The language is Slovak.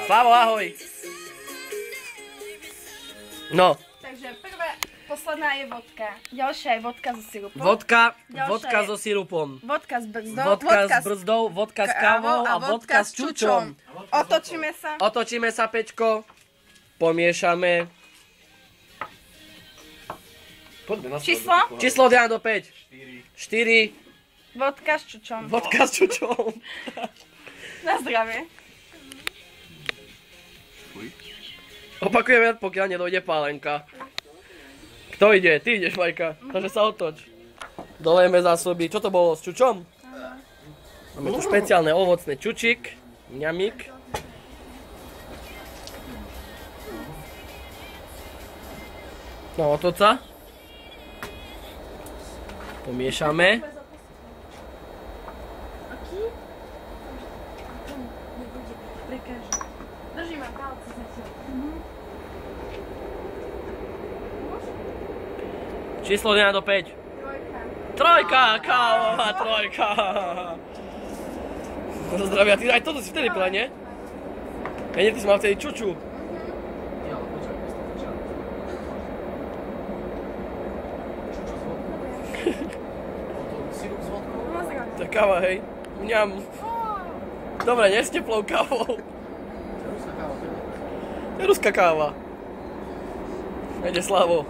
Slavo, ahoj. No. Takže posledná je vodka. Ďalšia je vodka so sirupom. Vodka so sirupom. Vodka s brzdou. Vodka s kávou a vodka s čučom. Otočíme sa. Pečko. Pomiešame. Číslo od 1 do 5. 4. Vodka s čučom. Na zdravie. Opakujeme, pokiaľ nedojde pálenka. Kto ide? Ty ideš, Majka. Takže sa otoč. Dolejeme zásoby. Čo to bolo s čučom? Máme tu špeciálne ovocné čučík. Mňamík. No, otoč sa. Pomiešame. Držíme palce zatiaľ. Číslo od 1 do 5. Trojka, kávová trojka. No zdravia, ty aj toto si vtedy pila, nie? Ja nie, ty si mal vtedy čuču. To je káva, hej. Mňam. Dobre, nie s teplou kávou. To je ruská káva. Ide Slavo.